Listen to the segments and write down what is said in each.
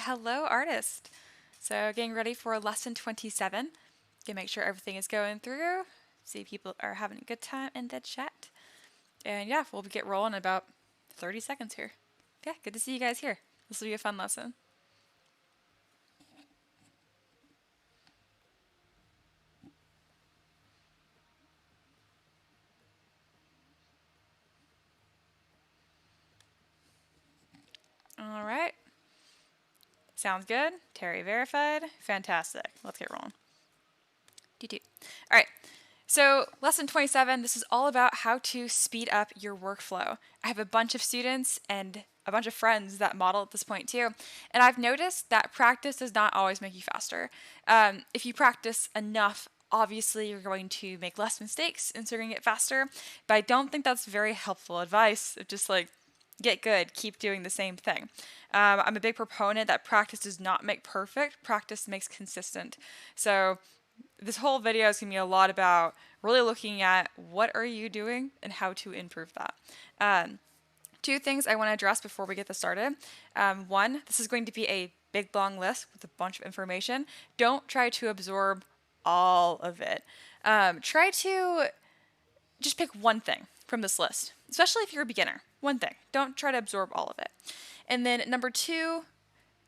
hello artist. So getting ready for lesson 27. Gonna make sure everything is going through. See people are having a good time in the chat. And yeah, we'll get rolling in about 30 seconds here. Yeah, good to see you guys here. This will be a fun lesson. All right. Sounds good. Terry verified. Fantastic. Let's get rolling. All right. So, lesson 27, this is all about how to speed up your workflow. I have a bunch of students and a bunch of friends that model at this point too. And I've noticed that practice does not always make you faster. If you practice enough, obviously you're going to make less mistakes and so you're going to get faster. But I don't think that's very helpful advice of just like, get good, keep doing the same thing. I'm a big proponent that practice does not make perfect, practice makes consistent. So, this whole video is going to be a lot about really looking at what are you doing and how to improve that. Two things I want to address before we get this started. One, this is going to be a big long list with a bunch of information. Don't try to absorb all of it. Try to just pick one thing from this list, especially if you're a beginner. One thing. Don't try to absorb all of it. And then number two,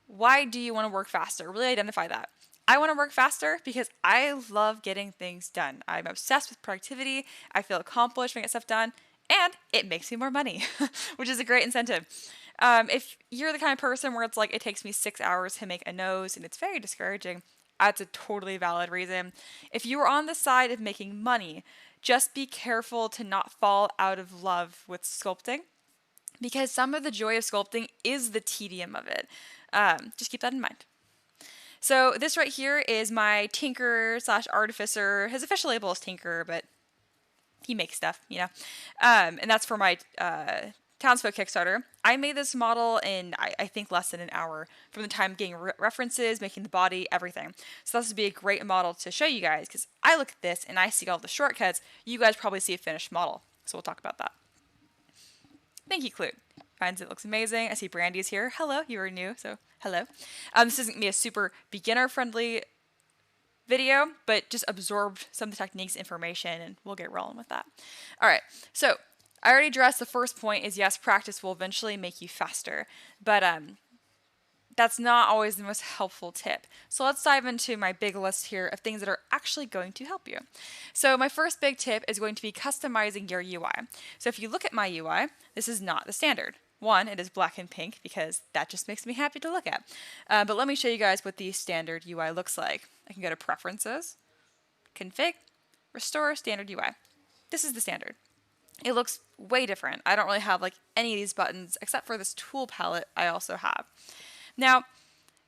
why do you want to work faster? Really identify that. I want to work faster because I love getting things done. I'm obsessed with productivity. I feel accomplished when I get stuff done, and it makes me more money, which is a great incentive. If you're the kind of person where it's like, it takes me 6 hours to make a nose and it's very discouraging, that's a totally valid reason. If you are on the side of making money, just be careful to not fall out of love with sculpting, because some of the joy of sculpting is the tedium of it. Just keep that in mind. So this right here is my tinker slash artificer. His official label is tinker, but he makes stuff, you know. And that's for my Townsfolk Kickstarter. I made this model in, I think, less than an hour from the time getting references, making the body, everything. So this would be a great model to show you guys, because I look at this and I see all the shortcuts. You guys probably see a finished model, so we'll talk about that. Thank you, Clute. Finds it looks amazing. I see Brandy's here. Hello, you are new, so hello. This isn't going to be a super beginner-friendly video, but just absorbed some of the techniques, information, and we'll get rolling with that. All right, so I already addressed the first point is yes, practice will eventually make you faster, but that's not always the most helpful tip. So let's dive into my big list here of things that are actually going to help you. So my first big tip is going to be customizing your UI. So if you look at my UI, this is not the standard. One, it is black and pink because that just makes me happy to look at. But let me show you guys what the standard UI looks like. I can go to Preferences, Config, Restore Standard UI. This is the standard. It looks way different. I don't really have like any of these buttons except for this tool palette I also have. Now,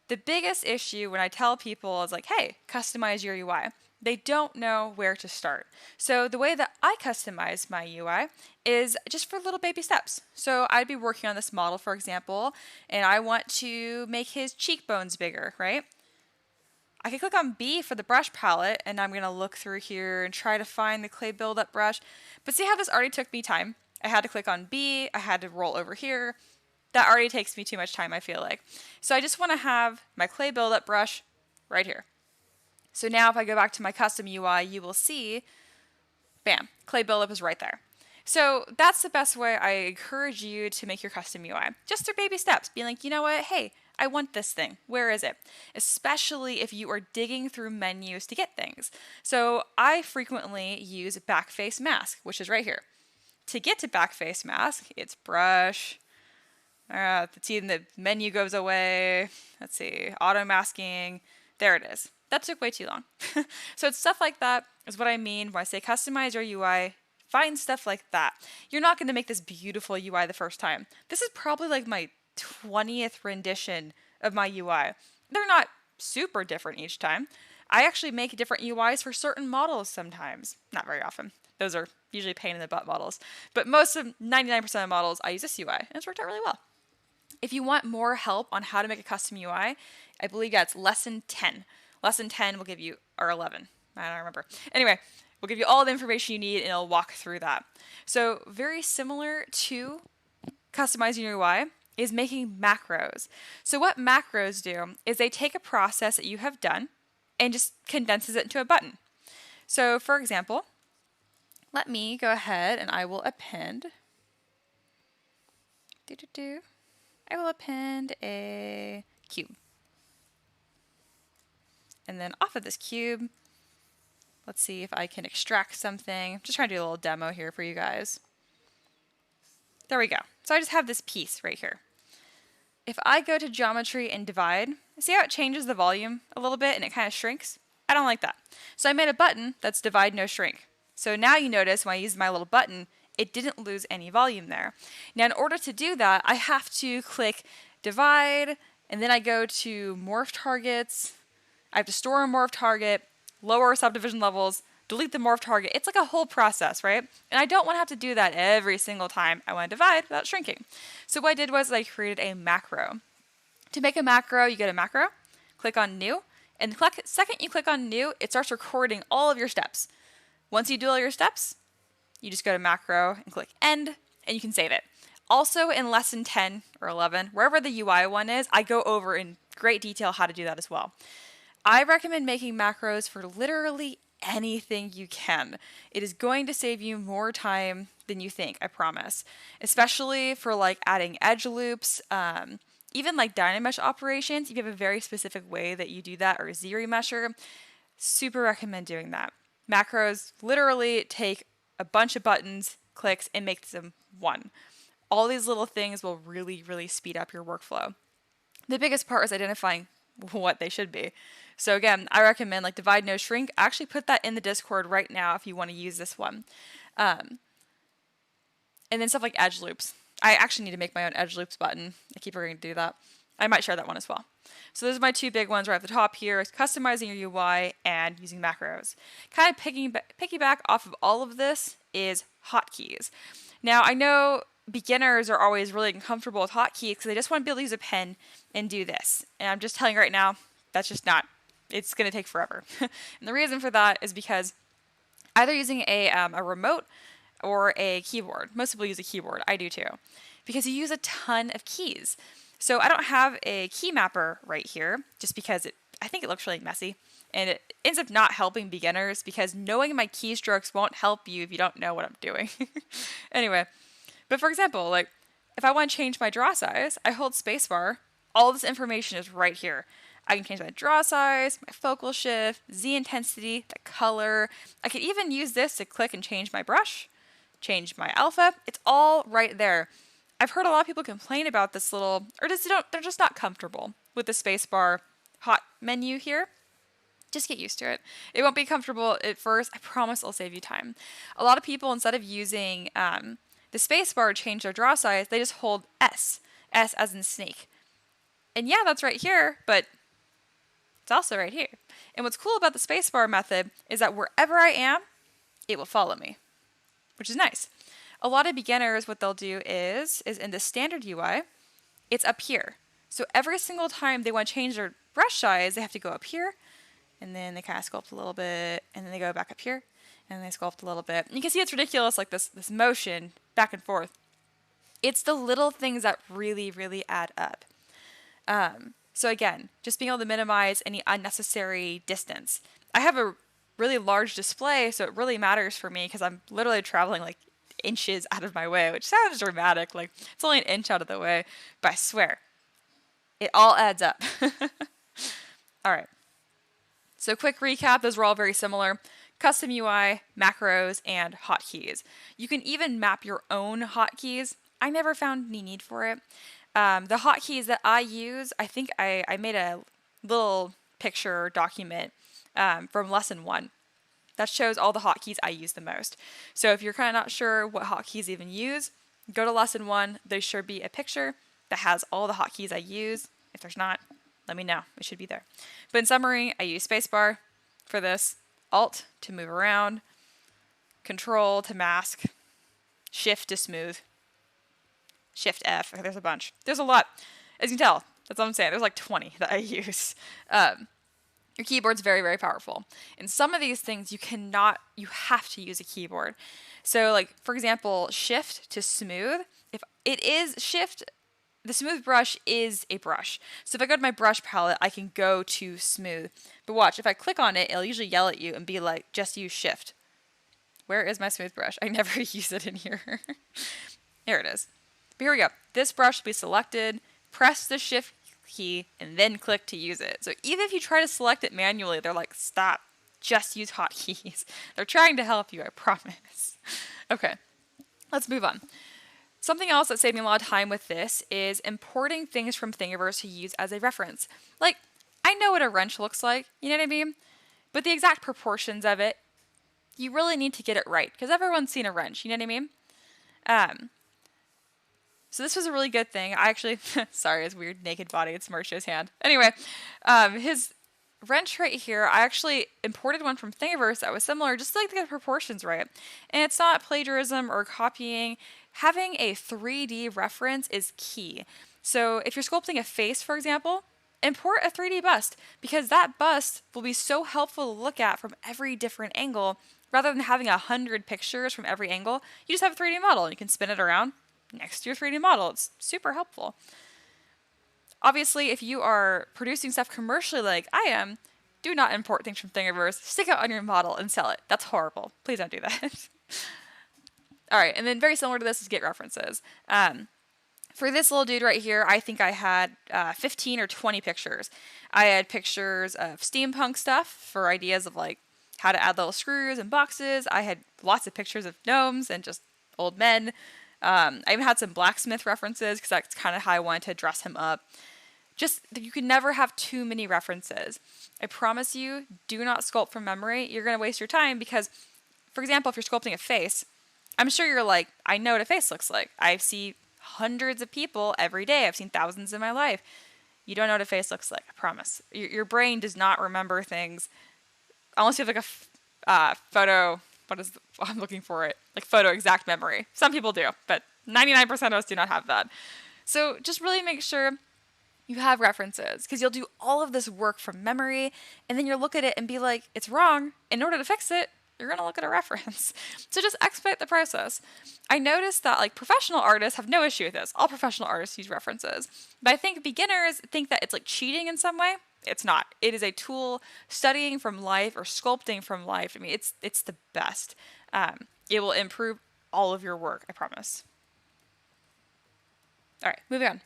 the biggest issue when I tell people is like, hey, customize your UI. They don't know where to start. So the way that I customize my UI is just for little baby steps. So I'd be working on this model, for example, and I want to make his cheekbones bigger, right? I can click on B for the brush palette, and I'm going to look through here and try to find the clay buildup brush. But see how this already took me time? I had to click on B, I had to roll over here. That already takes me too much time, I feel like. So I just want to have my clay buildup brush right here. So now if I go back to my custom UI, you will see, bam, clay buildup is right there. So that's the best way I encourage you to make your custom UI. Just through baby steps. Being like, you know what, hey, I want this thing. Where is it? Especially if you are digging through menus to get things. So I frequently use backface mask, which is right here. To get to backface mask, it's brush. Let's see, the menu goes away. Let's see, auto masking. There it is. That took way too long. So it's stuff like that is what I mean when I say customize your UI. Find stuff like that. You're not going to make this beautiful UI the first time. This is probably like my 20th rendition of my UI. They're not super different each time. I actually make different UIs for certain models sometimes. Not very often. Those are usually pain in the butt models. But most of 99% of models, I use this UI, and it's worked out really well. If you want more help on how to make a custom UI, I believe that's lesson 10. Lesson 10 will give you, or 11, I don't remember. Anyway, we'll give you all the information you need and it'll walk through that. So very similar to customizing your UI, is making macros. So what macros do is they take a process that you have done and just condenses it into a button. So for example, let me go ahead and I will append. I will append a cube. And then off of this cube, let's see if I can extract something. Just trying to do a little demo here for you guys. There we go. So I just have this piece right here. If I go to geometry and divide, see how it changes the volume a little bit and it kind of shrinks? I don't like that. So I made a button that's divide, no shrink. So now you notice when I use my little button, it didn't lose any volume there. Now in order to do that, I have to click divide, and then I go to morph targets. I have to store a morph target, lower subdivision levels, delete the morph target. It's like a whole process, right? And I don't want to have to do that every single time I want to divide without shrinking. So what I did was I created a macro. To make a macro, you go to macro, click on new, and the second you click on new, it starts recording all of your steps. Once you do all your steps, you just go to macro and click end, and you can save it. Also in lesson 10 or 11, wherever the UI one is, I go over in great detail how to do that as well. I recommend making macros for literally anything you can. It is going to save you more time than you think, I promise. Especially for like adding edge loops, even like Dynamesh operations, if you have a very specific way that you do that, or ZRemesher, super recommend doing that. Macros literally take a bunch of buttons, clicks, and make them one. All these little things will really, really speed up your workflow. The biggest part is identifying what they should be. So again, I recommend like divide, no shrink. I actually put that in the Discord right now if you want to use this one. And then stuff like edge loops. I actually need to make my own edge loops button. I keep forgetting to do that. I might share that one as well. So those are my two big ones right at the top here, is customizing your UI and using macros. Kind of piggyback off of all of this is hotkeys. Now I know beginners are always really uncomfortable with hotkeys because they just want to be able to use a pen and do this. And I'm just telling you right now, that's just not, it's going to take forever. And the reason for that is because either using a remote or a keyboard. Most people use a keyboard. I do too. Because you use a ton of keys. So I don't have a key mapper right here just because I think it looks really messy. And it ends up not helping beginners because knowing my keystrokes won't help you if you don't know what I'm doing. Anyway, but for example, like if I want to change my draw size, I hold spacebar. All this information is right here. I can change my draw size, my focal shift, Z intensity, the color. I could even use this to click and change my brush, change my alpha. It's all right there. I've heard a lot of people complain about this little, or they're just not comfortable with the spacebar hot menu here. Just get used to it. It won't be comfortable at first. I promise I'll save you time. A lot of people, instead of using the spacebar to change their draw size, they just hold S as in snake. And yeah, that's right here, but it's also right here. And what's cool about the spacebar method is that wherever I am, it will follow me, which is nice. A lot of beginners, what they'll do is in the standard UI, it's up here. So every single time they want to change their brush size, they have to go up here, and then they kind of sculpt a little bit, and then they go back up here, and they sculpt a little bit. And you can see it's ridiculous, like this motion back and forth. It's the little things that really, really add up. So again, just being able to minimize any unnecessary distance. I have a really large display, so it really matters for me because I'm literally traveling like inches out of my way, which sounds dramatic, like it's only an inch out of the way, but I swear, it all adds up. All right. So quick recap, those were all very similar. Custom UI, macros, and hotkeys. You can even map your own hotkeys. I never found any need for it. The hotkeys that I use, I think I made a little picture document from lesson 1 that shows all the hotkeys I use the most. So if you're kind of not sure what hotkeys even use, go to lesson 1. There should be a picture that has all the hotkeys I use. If there's not, let me know. It should be there. But in summary, I use spacebar for this, Alt to move around, Control to mask, Shift to smooth, Shift F. There's a bunch. There's a lot. As you can tell, that's what I'm saying. There's like 20 that I use. Your keyboard's very, very powerful. And some of these things you have to use a keyboard. So like, for example, Shift to smooth. If it is Shift the smooth brush is a brush. So if I go to my brush palette, I can go to smooth. But watch, if I click on it, it'll usually yell at you and be like, just use shift. Where is my smooth brush? I never use it in here. Here it is. But here we go. This brush will be selected, press the shift key, and then click to use it. So even if you try to select it manually, they're like, stop, just use hotkeys. They're trying to help you, I promise. Okay, let's move on. Something else that saved me a lot of time with this is importing things from Thingiverse to use as a reference. Like, I know what a wrench looks like, you know what I mean? But the exact proportions of it, you really need to get it right, because everyone's seen a wrench, you know what I mean? So this was a really good thing. I actually, sorry, his weird naked body, it's Mauricio's hand. Anyway, his wrench right here, I actually imported one from Thingiverse that was similar, just like to get the proportions right. And it's not plagiarism or copying. Having a 3D reference is key. So if you're sculpting a face, for example, import a 3D bust, because that bust will be so helpful to look at from every different angle. Rather than having 100 pictures from every angle, you just have a 3D model and you can spin it around next to your 3D model. It's super helpful. Obviously, if you are producing stuff commercially like I am, do not import things from Thingiverse, stick it on your model, and sell it. That's horrible. Please don't do that. All right, and then very similar to this is get references. For this little dude right here, I think I had 15 or 20 pictures. I had pictures of steampunk stuff for ideas of like how to add little screws and boxes. I had lots of pictures of gnomes and just old men. I even had some blacksmith references because that's kind of how I wanted to dress him up. Just, you can never have too many references. I promise you, do not sculpt from memory. You're going to waste your time because, for example, if you're sculpting a face, I'm sure you're like, I know what a face looks like. I see hundreds of people every day. I've seen thousands in my life. You don't know what a face looks like, I promise. Your brain does not remember things unless you have like a photo, I'm looking for it, like photo exact memory. Some people do, but 99% of us do not have that. So just really make sure you have references, because you'll do all of this work from memory, and then you'll look at it and be like, it's wrong. In order to fix it, you're going to look at a reference. So just expedite the process. I noticed that like professional artists have no issue with this. All professional artists use references. But I think beginners think that it's like cheating in some way. It's not. It is a tool. Studying from life or sculpting from life, I mean, it's the best. It will improve all of your work, I promise. All right, moving on.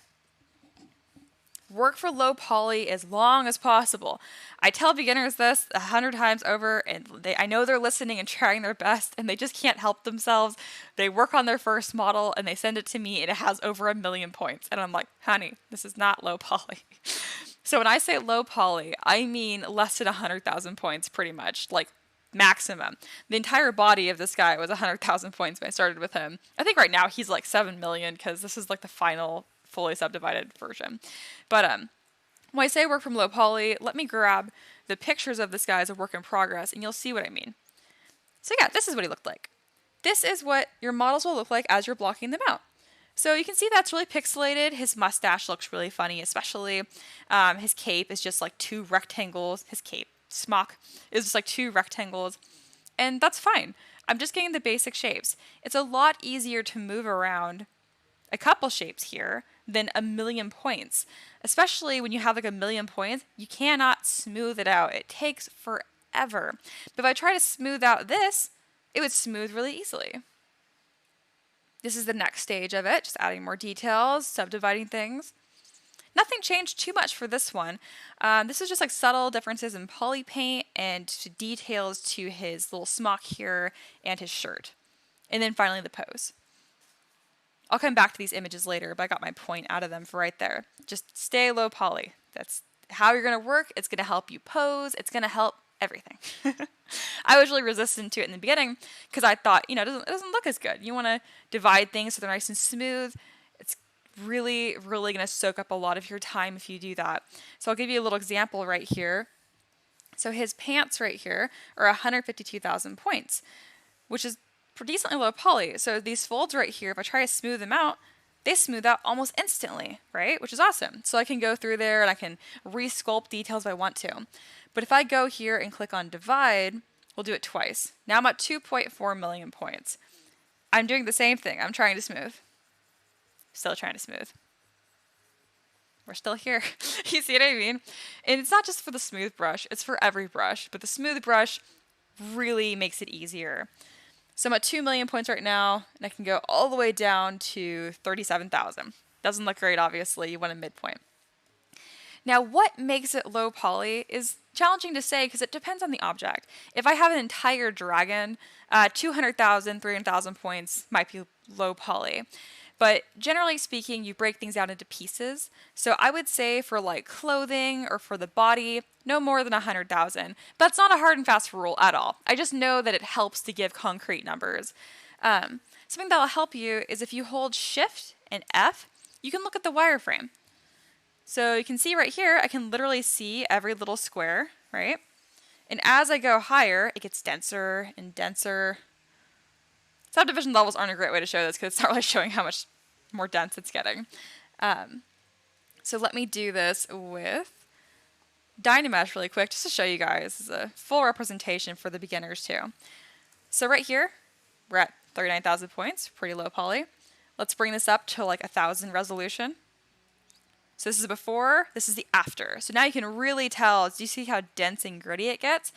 Work for low poly as long as possible. I tell beginners this 100 times over, and I know they're listening and trying their best, and they just can't help themselves. They work on their first model, and they send it to me, and it has over 1 million points. And I'm like, honey, this is not low poly. So when I say low poly, I mean less than 100,000 points, pretty much, like maximum. The entire body of this guy was 100,000 points when I started with him. I think right now he's like 7 million, because this is like the final fully subdivided version. But when I say work from low poly, let me grab the pictures of this guy as a work in progress, and you'll see what I mean. So yeah, this is what he looked like. This is what your models will look like as you're blocking them out. So you can see that's really pixelated. His mustache looks really funny, especially. His cape is just like 2 rectangles. His cape, smock, is just like 2 rectangles. And that's fine. I'm just getting the basic shapes. It's a lot easier to move around a couple shapes here than 1 million points. Especially when you have like 1 million points, you cannot smooth it out. It takes forever. But if I try to smooth out this, it would smooth really easily. This is the next stage of it, just adding more details, subdividing things. Nothing changed too much for this one. This is just like subtle differences in poly paint and details to his little smock here and his shirt. And then finally the pose. I'll come back to these images later, but I got my point out of them for right there. Just stay low poly. That's how you're going to work. It's going to help you pose. It's going to help everything. I was really resistant to it in the beginning because I thought, it doesn't look as good. You want to divide things so they're nice and smooth. It's really, really going to soak up a lot of your time if you do that. So I'll give you a little example right here. So his pants right here are 152,000 points, which is decently low poly. So these folds right here, if I try to smooth them out, they smooth out almost instantly, right? Which is awesome. So I can go through there and I can re-sculpt details if I want to. But if I go here and click on divide, we'll do it twice. Now I'm at 2.4 million points. I'm doing the same thing. I'm trying to smooth. Still trying to smooth. we're still here. You see what I mean? And it's not just for the smooth brush, it's for every brush, but the smooth brush really makes it easier. So I'm at 2 million points right now, and I can go all the way down to 37,000. Doesn't look great, obviously. You want a midpoint. Now, what makes it low poly is challenging to say because it depends on the object. If I have an entire dragon, 200,000, 300,000 points might be low poly. But generally speaking, you break things out into pieces. So I would say for like clothing or for the body, no more than 100,000. But that's not a hard and fast rule at all. I just know that it helps to give concrete numbers. Something that will help you is if you hold Shift and F, you can look at the wireframe. So you can see right here, I can literally see every little square, right? And as I go higher, it gets denser and denser. Subdivision levels aren't a great way to show this because it's not really showing how much more dense it's getting. So let me do this with Dynamesh really quick just to show you guys. This is a full representation for the beginners too. So right here, we're at 39,000 points, pretty low poly. Let's bring this up to like 1,000 resolution. So this is before, this is the after. So now you can really tell, do you see how dense and gritty it gets?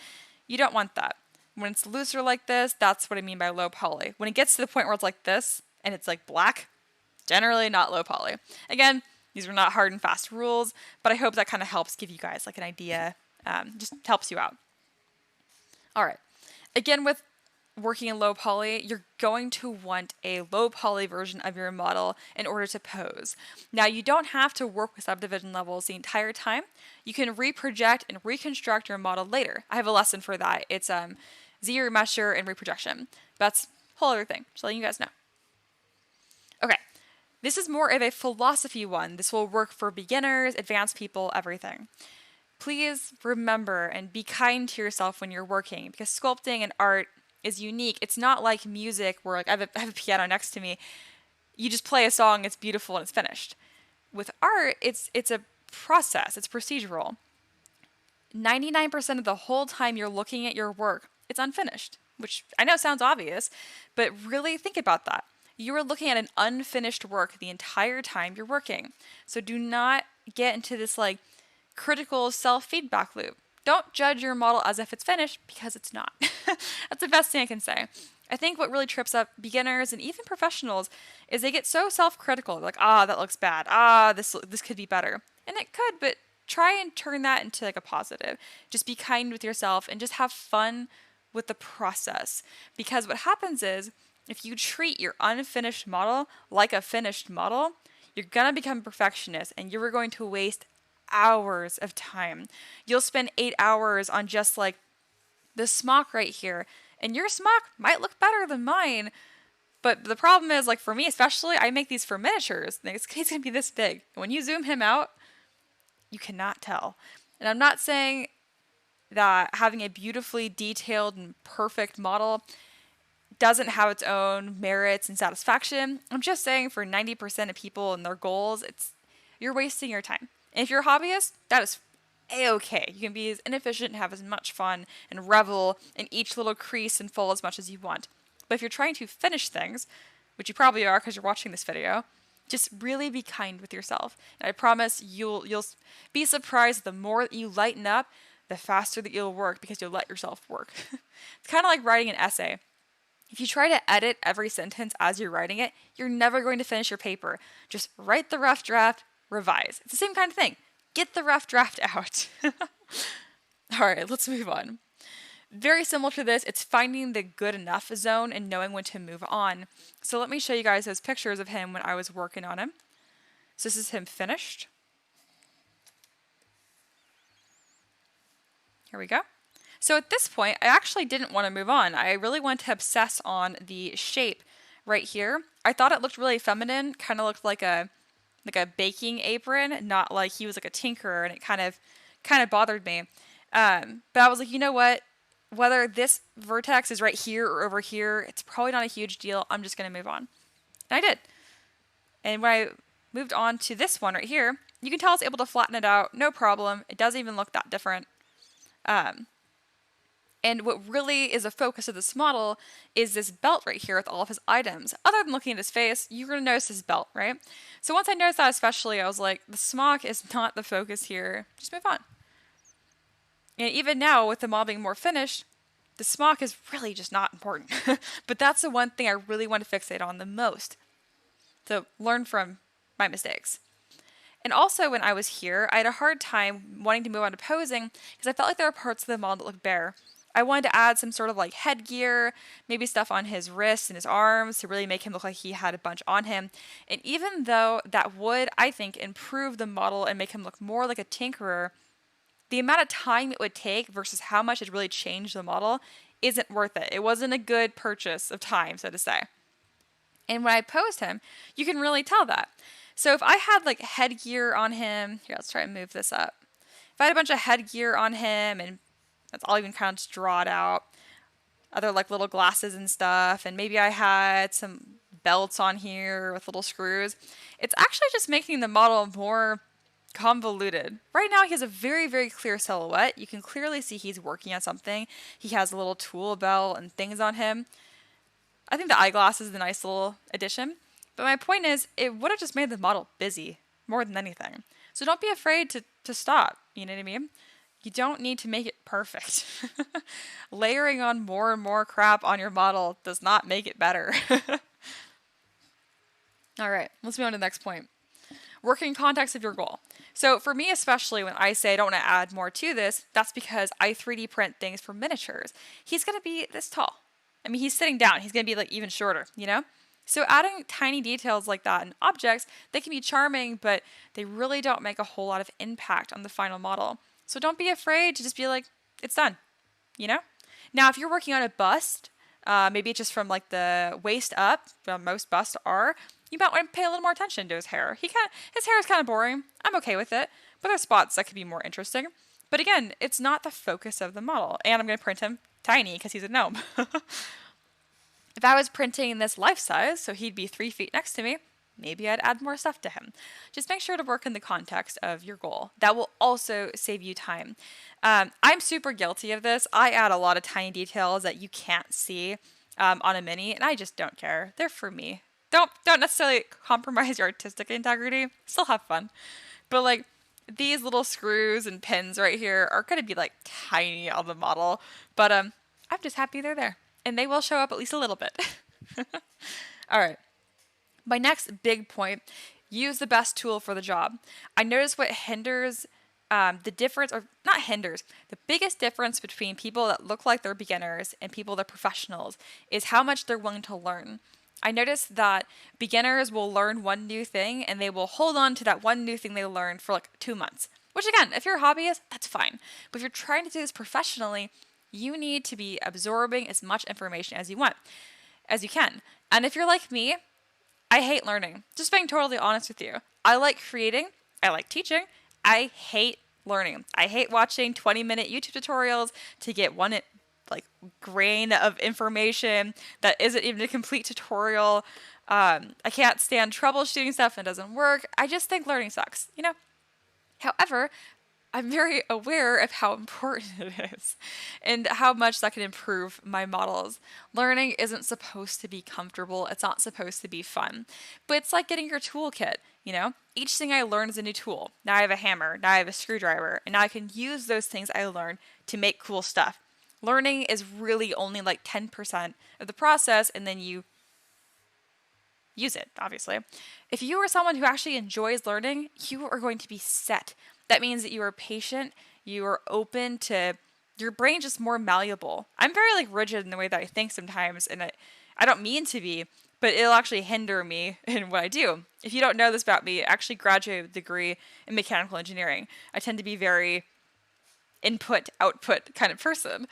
You don't want that. When it's looser like this, that's what I mean by low poly. When it gets to the point where it's like this, and it's like black, generally not low poly. Again, these are not hard and fast rules, but I hope that kind of helps give you guys like an idea, just helps you out. All right, again with working in low poly, you're going to want a low poly version of your model in order to pose. Now, you don't have to work with subdivision levels the entire time. You can reproject and reconstruct your model later. I have a lesson for that. It's Z-remesher and reprojection. That's a whole other thing, just letting you guys know. Okay, this is more of a philosophy one. This will work for beginners, advanced people, everything. Please remember and be kind to yourself when you're working because sculpting and art is unique. It's not like music where like I have a piano next to me. You just play a song, it's beautiful, and it's finished. With art, it's a process. It's procedural. 99% of the whole time you're looking at your work, it's unfinished, which I know sounds obvious, but really think about that. You are looking at an unfinished work the entire time you're working. So do not get into this like critical self-feedback loop. Don't judge your model as if it's finished because it's not. That's the best thing I can say. I think what really trips up beginners and even professionals is they get so self-critical. Like, that looks bad. This could be better. And it could, but try and turn that into like a positive. Just be kind with yourself and just have fun with the process. Because what happens is if you treat your unfinished model like a finished model, you're going to become a perfectionist and you're going to waste hours of time. You'll spend 8 hours on just like the smock right here, and your smock might look better than mine. But the problem is, like for me especially, I make these for miniatures. He's gonna be this big. And when you zoom him out, you cannot tell. And I'm not saying that having a beautifully detailed and perfect model doesn't have its own merits and satisfaction. I'm just saying for 90% of people and their goals, you're wasting your time. And if you're a hobbyist, that is a-okay. You can be as inefficient and have as much fun and revel in each little crease and fold as much as you want. But if you're trying to finish things, which you probably are because you're watching this video, just really be kind with yourself. And I promise you'll be surprised the more that you lighten up, the faster that you'll work because you'll let yourself work. It's kind of like writing an essay. If you try to edit every sentence as you're writing it, you're never going to finish your paper. Just write the rough draft, revise. It's the same kind of thing. Get the rough draft out. All right, let's move on. Very similar to this, it's finding the good enough zone and knowing when to move on. So let me show you guys those pictures of him when I was working on him. So this is him finished. Here we go. So at this point, I actually didn't want to move on. I really wanted to obsess on the shape right here. I thought it looked really feminine, kind of looked like a baking apron, not like he was like a tinkerer, and it kind of bothered me. But I was like, you know what? Whether this vertex is right here or over here, it's probably not a huge deal. I'm just going to move on. And I did. And when I moved on to this one right here, you can tell I was able to flatten it out, no problem. It doesn't even look that different. And what really is a focus of this model is this belt right here with all of his items. Other than looking at his face, you're going to notice his belt, right? So once I noticed that especially, I was like, the smock is not the focus here. Just move on. And even now, with the model being more finished, the smock is really just not important. But that's the one thing I really want to fixate on the most. To learn from my mistakes. And also when I was here, I had a hard time wanting to move on to posing because I felt like there were parts of the model that looked bare. I wanted to add some sort of like headgear, maybe stuff on his wrists and his arms to really make him look like he had a bunch on him. And even though that would, I think, improve the model and make him look more like a tinkerer, the amount of time it would take versus how much it really changed the model isn't worth it. It wasn't a good purchase of time, so to say. And when I posed him, you can really tell that. So if I had like headgear on him, here, let's try and move this up. If I had a bunch of headgear on him, and that's all even kind of just draw it out, other like little glasses and stuff, and maybe I had some belts on here with little screws, it's actually just making the model more convoluted. Right now he has a very, very clear silhouette. You can clearly see he's working on something. He has a little tool belt and things on him. I think the eyeglass is a nice little addition. But my point is, it would have just made the model busy more than anything. So don't be afraid to stop. You know what I mean? You don't need to make it perfect. Layering on more and more crap on your model does not make it better. All right, let's move on to the next point. Working context of your goal. So for me especially, when I say I don't want to add more to this, that's because I 3D print things for miniatures. He's going to be this tall. I mean, he's sitting down. He's going to be like even shorter, you know? So adding tiny details like that in objects, they can be charming, but they really don't make a whole lot of impact on the final model. So don't be afraid to just be like, it's done, you know? Now, if you're working on a bust, maybe just from like the waist up, most busts are, you might want to pay a little more attention to his hair. His hair is kind of boring. I'm okay with it, but there's spots that could be more interesting. But again, it's not the focus of the model, and I'm going to print him tiny because he's a gnome. If I was printing this life size, so he'd be 3 feet next to me, maybe I'd add more stuff to him. Just make sure to work in the context of your goal. That will also save you time. I'm super guilty of this. I add a lot of tiny details that you can't see on a mini, and I just don't care. They're for me. Don't necessarily compromise your artistic integrity. Still have fun. But like these little screws and pins right here are going to be like tiny on the model. But I'm just happy they're there. And they will show up at least a little bit. All right. My next big point, use the best tool for the job. I noticed what hinders the difference, or not hinders, the biggest difference between people that look like they're beginners and people that are professionals is how much they're willing to learn. I noticed that beginners will learn one new thing and they will hold on to that one new thing they learned for like 2 months. Which again, if you're a hobbyist, that's fine. But if you're trying to do this professionally, you need to be absorbing as much information as you can. And if you're like me, I hate learning. Just being totally honest with you. I like creating. I like teaching. I hate learning. I hate watching 20-minute YouTube tutorials to get one like grain of information that isn't even a complete tutorial. I can't stand troubleshooting stuff and it doesn't work. I just think learning sucks, you know? However, I'm very aware of how important it is and how much that can improve my models. Learning isn't supposed to be comfortable. It's not supposed to be fun. But it's like getting your toolkit, you know? Each thing I learn is a new tool. Now I have a hammer, now I have a screwdriver, and now I can use those things I learned to make cool stuff. Learning is really only like 10% of the process, and then you use it, obviously. If you are someone who actually enjoys learning, you are going to be set. That means that you are patient, you are open to, your brain just more malleable. I'm very like rigid in the way that I think sometimes, and I don't mean to be, but it'll actually hinder me in what I do. If you don't know this about me, I actually graduated with a degree in mechanical engineering. I tend to be very input, output kind of person.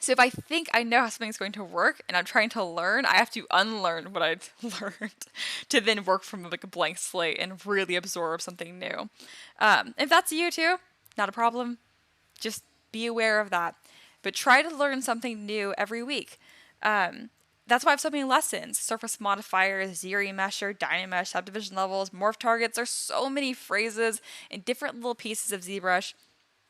So if I think I know how something's going to work and I'm trying to learn, I have to unlearn what I've learned to then work from like a blank slate and really absorb something new. If that's you too, not a problem. Just be aware of that. But try to learn something new every week. That's why I have so many lessons. Surface modifiers, ZRemesher, Dynamesh, subdivision levels, morph targets. There's so many phrases and different little pieces of ZBrush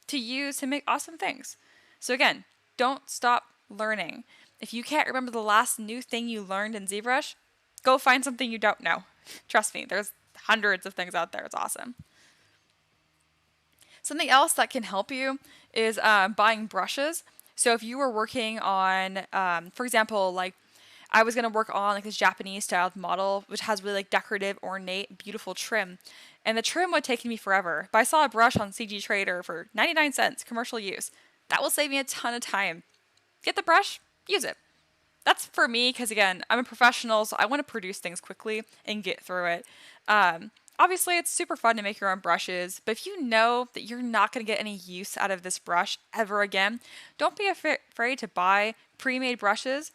to use to make awesome things. So again, don't stop learning. If you can't remember the last new thing you learned in ZBrush, go find something you don't know. Trust me, there's hundreds of things out there. It's awesome. Something else that can help you is buying brushes. So if you were working on, for example, like I was going to work on like this Japanese styled model, which has really like decorative, ornate, beautiful trim. And the trim would take me forever. But I saw a brush on CG Trader for 99 cents, commercial use. That will save me a ton of time. Get the brush, use it. That's for me because, again, I'm a professional, so I want to produce things quickly and get through it. Obviously, it's super fun to make your own brushes, but if you know that you're not going to get any use out of this brush ever again, don't be afraid to buy pre-made brushes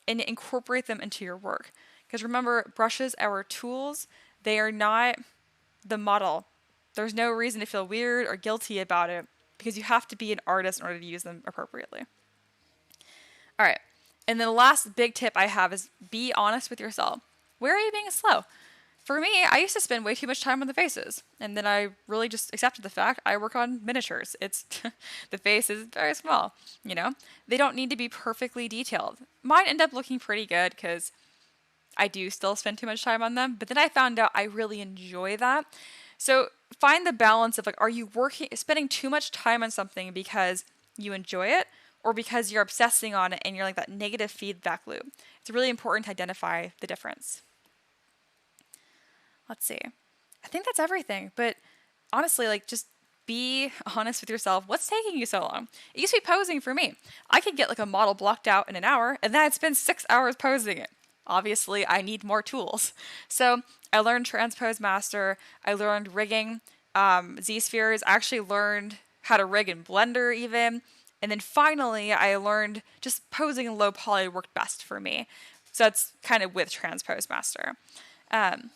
and incorporate them into your work. Because remember, brushes are tools. They are not the model. There's no reason to feel weird or guilty about it because you have to be an artist in order to use them appropriately. All right. And then the last big tip I have is be honest with yourself. Where are you being slow? For me, I used to spend way too much time on the faces. And then I really just accepted the fact I work on miniatures. It's the face is very small, you know? They don't need to be perfectly detailed. Mine end up looking pretty good because I do still spend too much time on them. But then I found out I really enjoy that. So find the balance of like, are you spending too much time on something because you enjoy it or because you're obsessing on it and you're like that negative feedback loop? It's really important to identify the difference. Let's see. I think that's everything. But honestly, like just be honest with yourself. What's taking you so long? It used to be posing for me. I could get like a model blocked out in an hour and then I'd spend 6 hours posing it. Obviously, I need more tools. So I learned Transpose Master. I learned rigging, Z-spheres. I actually learned how to rig in Blender even. And then finally, I learned just posing in low poly worked best for me. So that's kind of with Transpose Master. And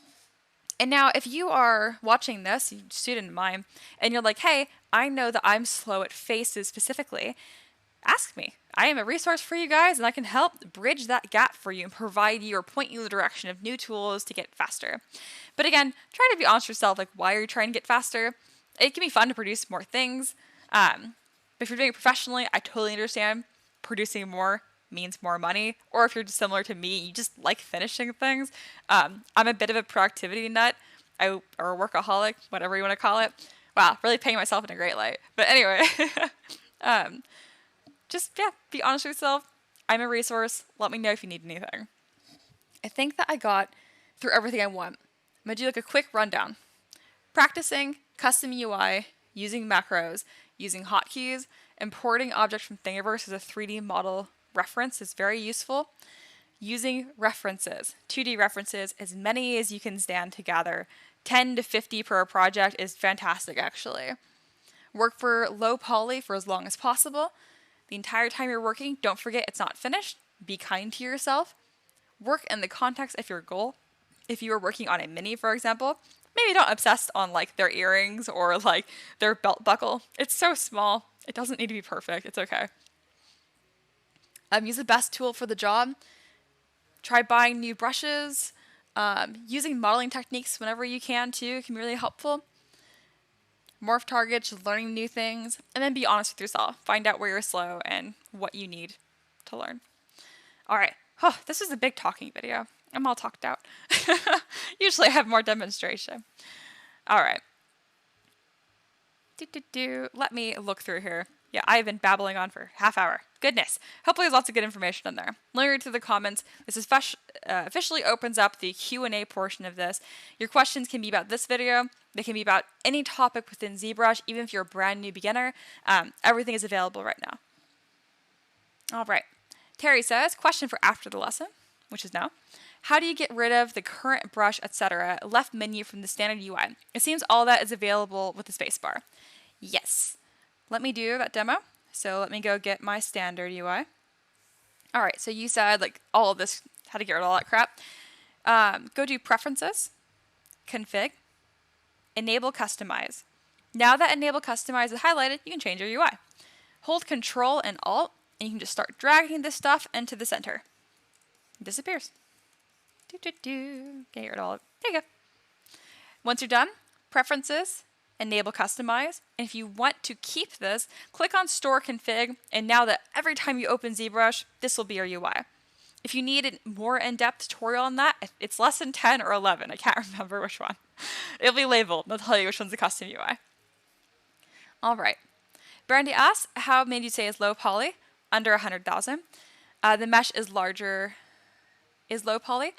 now if you are watching this, you student of mine, and you're like, hey, I know that I'm slow at faces specifically, ask me. I am a resource for you guys, and I can help bridge that gap for you and provide you or point you in the direction of new tools to get faster. But again, try to be honest with yourself, like why are you trying to get faster? It can be fun to produce more things. But if you're doing it professionally, I totally understand producing more means more money. Or if you're just similar to me, you just like finishing things. I'm a bit of a productivity nut, or a workaholic, whatever you want to call it. Wow, really painting myself in a great light. But anyway, just be honest with yourself. I'm a resource. Let me know if you need anything. I think that I got through everything I want. I'm going to do like a quick rundown. Practicing custom UI, using macros, using hotkeys, importing objects from Thingiverse as a 3D model reference is very useful. Using references, 2D references, as many as you can stand to gather. 10 to 50 per project is fantastic, actually. Work for low poly for as long as possible. The entire time you're working, don't forget it's not finished. Be kind to yourself. Work in the context of your goal. If you are working on a mini, for example, maybe don't obsess on like their earrings or like their belt buckle. It's so small. It doesn't need to be perfect. It's okay. Use the best tool for the job. Try buying new brushes. Using modeling techniques whenever you can too can be really helpful. Morph targets, learning new things, and then be honest with yourself. Find out where you're slow and what you need to learn. All right. Oh, this is a big talking video. I'm all talked out. Usually I have more demonstration. All right. Let me look through here. Yeah, I've been babbling on for half hour. Goodness. Hopefully there's lots of good information in there. Let me read through the comments. This officially opens up the Q&A portion of this. Your questions can be about this video. They can be about any topic within ZBrush, even if you're a brand new beginner. Everything is available right now. All right. Terry says, question for after the lesson, which is now. How do you get rid of the current brush, etc. left menu from the standard UI? It seems all that is available with the spacebar. Yes. Let me do that demo. So let me go get my standard UI. All right, so you said like all of this, how to get rid of all that crap. Go do Preferences, Config, Enable Customize. Now that Enable Customize is highlighted, you can change your UI. Hold Control and Alt, and you can just start dragging this stuff into the center. It disappears. Get rid of all of it. There you go. Once you're done, Preferences, enable customize. And if you want to keep this, click on store config. And now that every time you open ZBrush, this will be your UI. If you need a more in-depth tutorial on that, it's lesson 10 or 11. I can't remember which one. It'll be labeled. They'll tell you which one's the custom UI. All right. Brandy asks, how many do you say is low poly? Under 100,000. The mesh is larger, is low poly.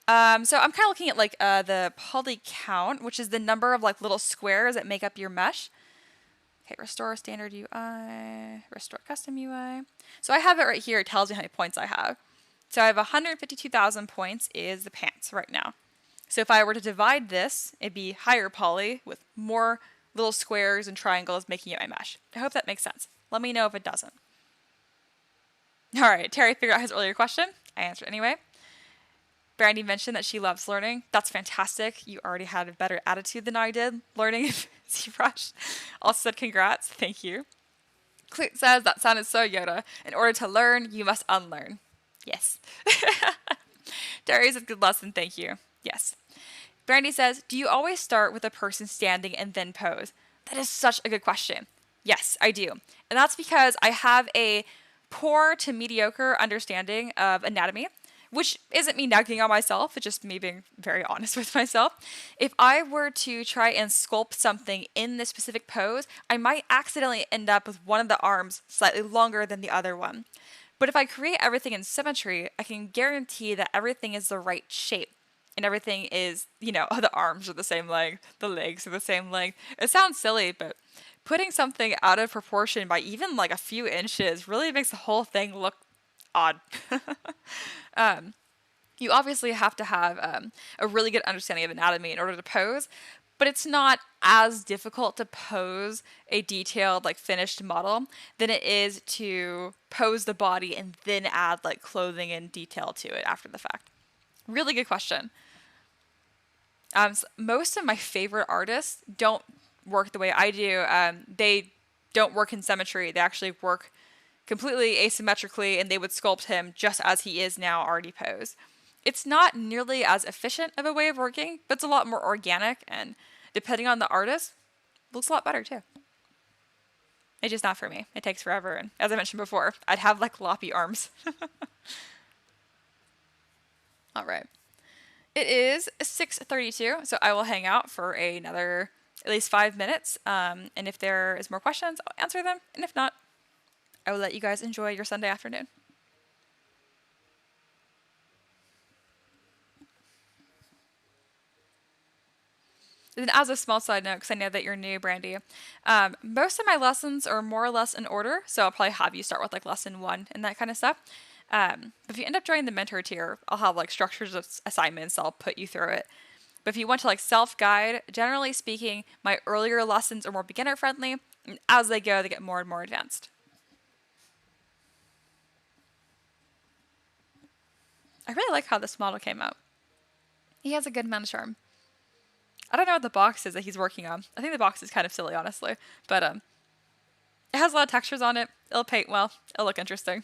So I'm kind of looking at like the poly count, which is the number of like little squares that make up your mesh. Okay, restore standard UI, restore custom UI. So I have it right here. It tells me how many points I have. So I have 152,000 points is the pants right now. So if I were to divide this, it'd be higher poly with more little squares and triangles making it my mesh. I hope that makes sense. Let me know if it doesn't. All right, Terry figured out his earlier question. I answered anyway. Brandy mentioned that she loves learning. That's fantastic. You already had a better attitude than I did learning ZBrush. Also said congrats. Thank you. Clute says, that sounded so Yoda. In order to learn, you must unlearn. Yes. Terry said, good lesson. Thank you. Yes. Brandy says, do you always start with a person standing and then pose? That is such a good question. Yes, I do. And that's because I have a poor to mediocre understanding of anatomy, which isn't me nagging on myself, it's just me being very honest with myself. If I were to try and sculpt something in this specific pose, I might accidentally end up with one of the arms slightly longer than the other one. But if I create everything in symmetry, I can guarantee that everything is the right shape. And everything is, you know, the arms are the same length, the legs are the same length. It sounds silly, but putting something out of proportion by even like a few inches really makes the whole thing look odd. You obviously have to have a really good understanding of anatomy in order to pose, but it's not as difficult to pose a detailed, like finished model than it is to pose the body and then add like clothing and detail to it after the fact. Really good question. Most of my favorite artists don't work the way I do. They don't work in symmetry. They actually work completely asymmetrically, and they would sculpt him just as he is now already posed. It's not nearly as efficient of a way of working, but it's a lot more organic, and depending on the artist, looks a lot better too. It's just not for me. It takes forever, and as I mentioned before, I'd have like loppy arms. All right. It is 6:32, so I will hang out for another at least 5 minutes, and if there is more questions, I'll answer them, and if not, I will let you guys enjoy your Sunday afternoon. And as a small side note, because I know that you're new, Brandy, most of my lessons are more or less in order, so I'll probably have you start with like lesson 1 and that kind of stuff. But if you end up joining the mentor tier, I'll have like structures of assignments, I'll put you through it. But if you want to like self-guide, generally speaking, my earlier lessons are more beginner friendly, and as they go, they get more and more advanced. I really like how this model came out. He has a good amount of charm. I don't know what the box is that he's working on. I think the box is kind of silly, honestly. But it has a lot of textures on it. It'll paint well. It'll look interesting.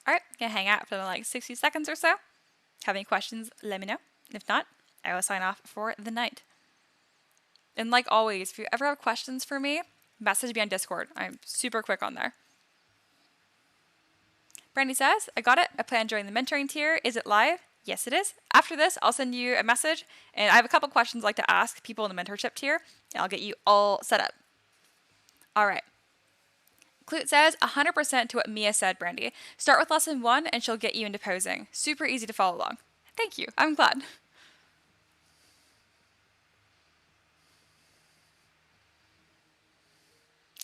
Alright, gonna hang out for like 60 seconds or so. Have any questions, let me know. If not, I will sign off for the night. And like always, if you ever have questions for me, message me on Discord. I'm super quick on there. Brandy says, I got it. I plan on joining the mentoring tier. Is it live? Yes, it is. After this, I'll send you a message, and I have a couple questions I'd like to ask people in the mentorship tier, and I'll get you all set up. All right. Clute says 100% to what Mia said, Brandy. Start with lesson 1 and she'll get you into posing. Super easy to follow along. Thank you. I'm glad.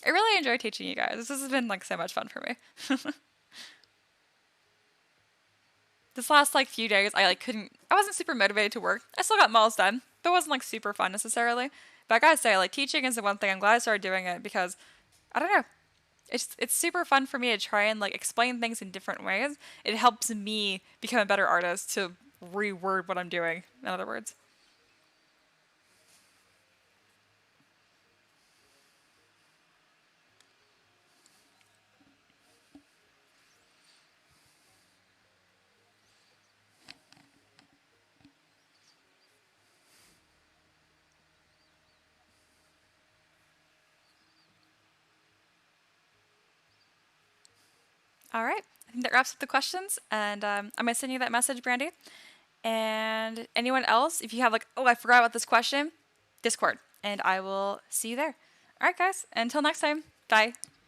I really enjoy teaching you guys. This has been like so much fun for me. This last like few days I wasn't super motivated to work. I still got models done, but it wasn't like super fun necessarily. But I gotta say, like, teaching is the one thing I'm glad I started doing it because I don't know. It's super fun for me to try and like explain things in different ways. It helps me become a better artist to reword what I'm doing, in other words. All right. I think that wraps up the questions. And I'm going to send you that message, Brandy. And anyone else, if you have like, oh, I forgot about this question, Discord. And I will see you there. All right, guys. Until next time. Bye.